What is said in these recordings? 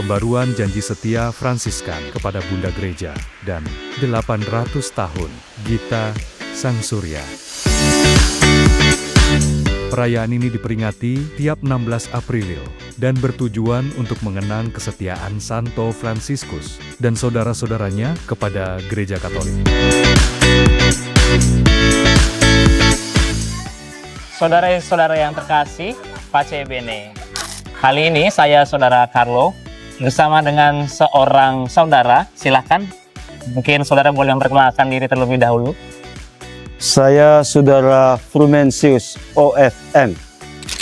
Pembaruan Janji Setia Fransiskan Kepada Bunda Gereja, dan 800 tahun Gita Sang Surya. Perayaan ini diperingati tiap 16 April dan bertujuan untuk mengenang kesetiaan Santo Fransiskus dan saudara-saudaranya kepada Gereja Katolik. Saudara-saudara yang terkasih, Pace Bene. Kali ini saya Saudara Carlo bersama dengan seorang saudara. Silakan, mungkin saudara boleh memperkenalkan diri terlebih dahulu. Saya Saudara Fransiskus OFM.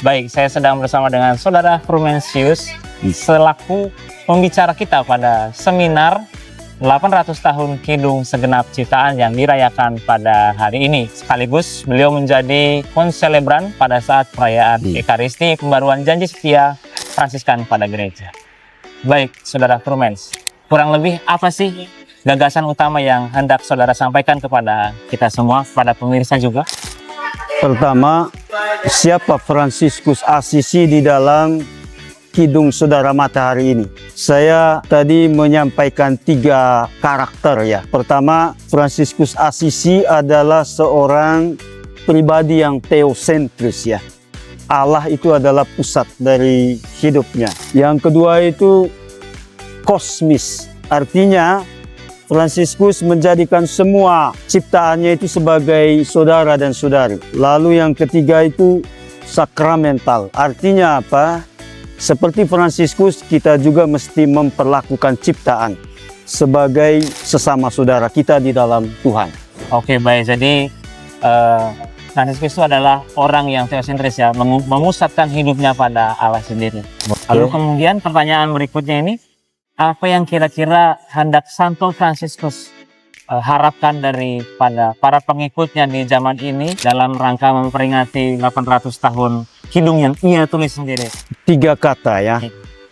Baik, saya sedang bersama dengan Saudara Fransiskus selaku pembicara kita pada seminar 800 tahun Kidung Segenap Ciptaan yang dirayakan pada hari ini. Sekaligus beliau menjadi konselebran pada saat perayaan Ekaristi Pembaruan Janji Setia Fransiskan Kepada Gereja. Baik, Saudara Frumens, kurang lebih apa sih gagasan utama yang hendak saudara sampaikan kepada kita semua, kepada pemirsa juga? Pertama, siapa Fransiskus Assisi di dalam Kidung Saudara Matahari ini? Saya tadi menyampaikan 3 karakter ya. Pertama, Fransiskus Assisi adalah seorang pribadi yang teosentris ya. Allah itu adalah pusat dari hidupnya. Yang kedua itu kosmis, artinya Fransiskus menjadikan semua ciptaannya itu sebagai saudara dan saudari. Lalu yang ketiga itu sakramental. Artinya apa? Seperti Fransiskus, kita juga mesti memperlakukan ciptaan sebagai sesama saudara kita di dalam Tuhan. Oke, baik. Jadi Fransiskus itu adalah orang yang teosentris ya, memusatkan hidupnya pada Allah sendiri. Lalu kemudian pertanyaan berikutnya ini, apa yang kira-kira hendak Santo Fransiskus harapkan daripada para pengikutnya di zaman ini dalam rangka memperingati 800 tahun Kidung yang ia tulis sendiri? 3 kata ya,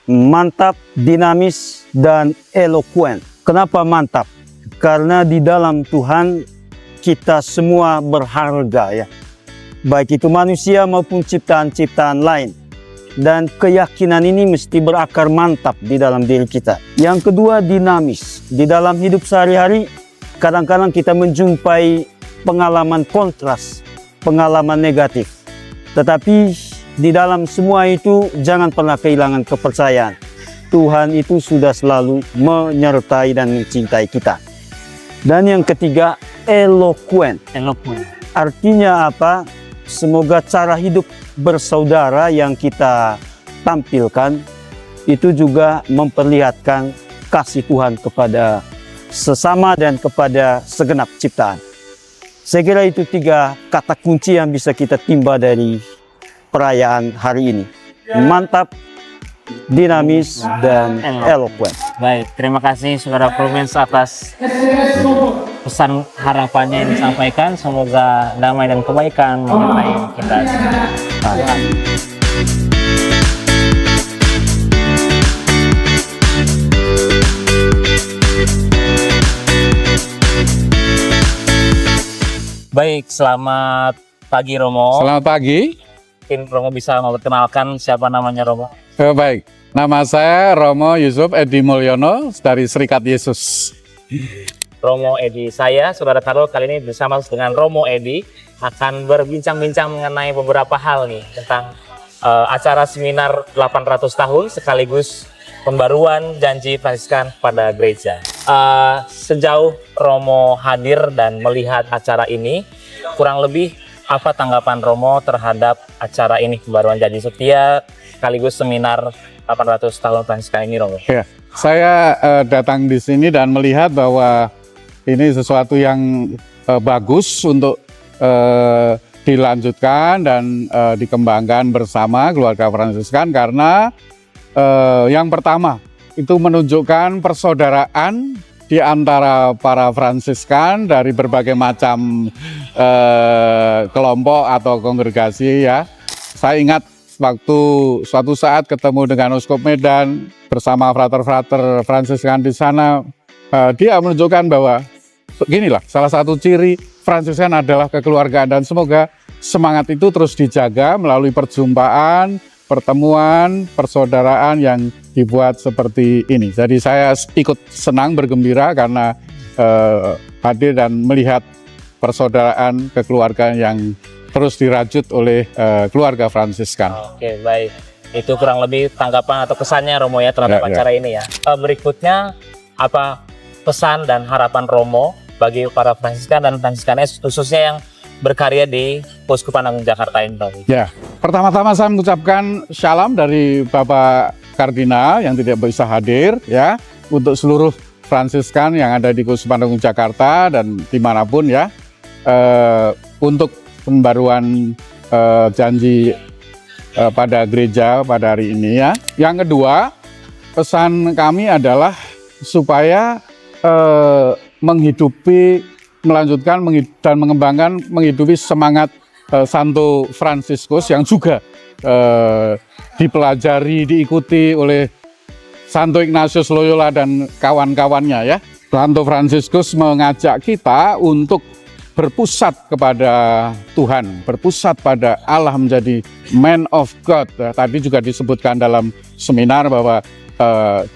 mantap, dinamis, dan elokuen. Kenapa mantap? Karena di dalam Tuhan kita semua berharga ya, baik itu manusia maupun ciptaan-ciptaan lain. Dan keyakinan ini mesti berakar mantap di dalam diri kita. Yang kedua, dinamis. Di dalam hidup sehari-hari, kadang-kadang kita menjumpai pengalaman kontras, pengalaman negatif. Tetapi di dalam semua itu, jangan pernah kehilangan kepercayaan. Tuhan itu sudah selalu menyertai dan mencintai kita. Dan yang ketiga, elokuen. Artinya apa? Semoga cara hidup bersaudara yang kita tampilkan itu juga memperlihatkan kasih Tuhan kepada sesama dan kepada segenap ciptaan. Saya kira itu 3 kata kunci yang bisa kita timba dari perayaan hari ini. Mantap, dinamis, dan elokuen. Baik, terima kasih Saudara Frumens atas pesan harapannya yang disampaikan. Semoga damai dan kebaikan menyertai kita. Baik, selamat pagi Romo. Selamat pagi. Mungkin Romo bisa memperkenalkan siapa namanya Romo? Baik, nama saya Romo Yusuf Edi Mulyono dari Serikat Yesus. Romo Edi, saya Saudara Carlo kali ini bersama dengan Romo Edi akan berbincang-bincang mengenai beberapa hal nih tentang acara seminar 800 tahun sekaligus Pembaruan Janji Fransiskan Kepada Gereja. Sejauh Romo hadir dan melihat acara ini, kurang lebih apa tanggapan Romo terhadap acara ini, Pembaruan Janji Setia sekaligus seminar 800 tahun Fransiskan ini, Romo? Ya, saya datang di sini dan melihat bahwa ini sesuatu yang bagus untuk dilanjutkan dan dikembangkan bersama keluarga Fransiskan karena yang pertama itu menunjukkan persaudaraan di antara para Fransiskan dari berbagai macam kelompok atau kongregasi ya. Saya ingat waktu suatu saat ketemu dengan Uskup Medan bersama frater-frater Fransiskan di sana, dia menunjukkan bahwa beginilah salah satu ciri Fransiskan adalah kekeluargaan, dan semoga semangat itu terus dijaga melalui perjumpaan pertemuan persaudaraan yang dibuat seperti ini. Jadi saya ikut senang, bergembira karena hadir dan melihat persaudaraan kekeluargaan yang terus dirajut oleh keluarga Fransiskan. Oke, baik. Itu kurang lebih tanggapan atau kesannya Romo ya terhadap acara ini ya. Berikutnya, apa pesan dan harapan Romo bagi para Fransiskan dan Fransiskanes khususnya yang berkarya di Keuskupan Agung Jakarta ini? Ya, pertama-tama saya mengucapkan shalom dari Bapak Kardinal yang tidak bisa hadir ya, untuk seluruh Fransiskan yang ada di Keuskupan Agung Jakarta dan dimanapun ya, untuk pembaruan janji pada gereja pada hari ini ya. Yang kedua, pesan kami adalah supaya melanjutkan dan mengembangkan, menghidupi semangat Santo Fransiskus yang juga dipelajari, diikuti oleh Santo Ignatius Loyola dan kawan-kawannya ya. Santo Fransiskus mengajak kita untuk berpusat kepada Tuhan, berpusat pada Allah, menjadi man of God. Tadi juga disebutkan dalam seminar bahwa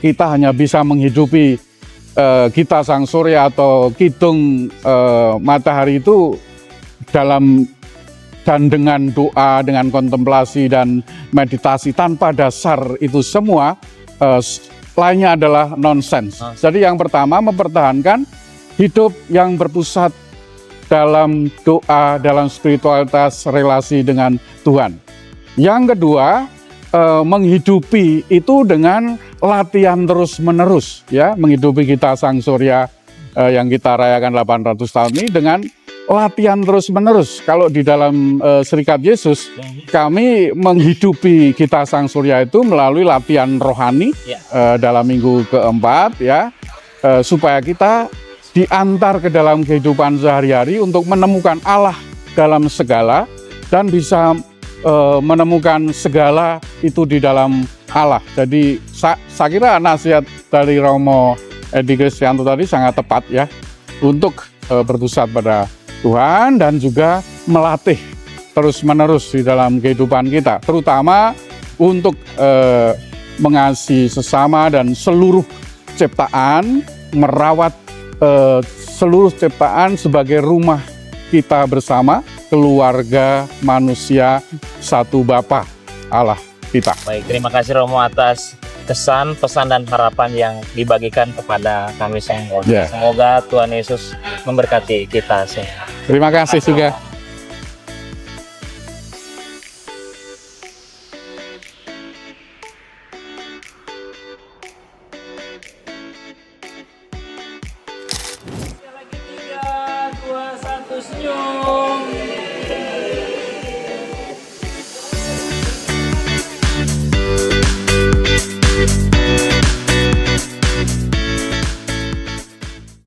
kita hanya bisa menghidupi Gita Sang Surya atau kidung matahari itu dengan doa, dengan kontemplasi dan meditasi tanpa dasar itu semua, lainnya adalah nonsens. Jadi yang pertama, mempertahankan hidup yang berpusat dalam doa, dalam spiritualitas relasi dengan Tuhan. Yang kedua, menghidupi itu dengan latihan terus-menerus ya, menghidupi Gita Sang Surya yang kita rayakan 800 tahun ini dengan latihan terus-menerus. Kalau di dalam Serikat Yesus, kami menghidupi Gita Sang Surya itu melalui latihan rohani dalam minggu keempat ya, supaya kita diantar ke dalam kehidupan sehari-hari untuk menemukan Allah dalam segala dan bisa menemukan segala itu di dalam Allah. Jadi saya kira nasihat dari Romo Edi Kristianto tadi sangat tepat ya, untuk berpusat pada Tuhan dan juga melatih terus-menerus di dalam kehidupan kita, terutama untuk mengasihi sesama dan seluruh ciptaan, merawat seluruh ciptaan sebagai rumah kita bersama, keluarga manusia satu Bapa Allah kita. Baik, terima kasih Romo atas kesan, pesan dan harapan yang dibagikan kepada kami semua. Semoga Tuhan Yesus memberkati kita semua. Terima kasih juga. Lagi 3, 2, 1, senyum.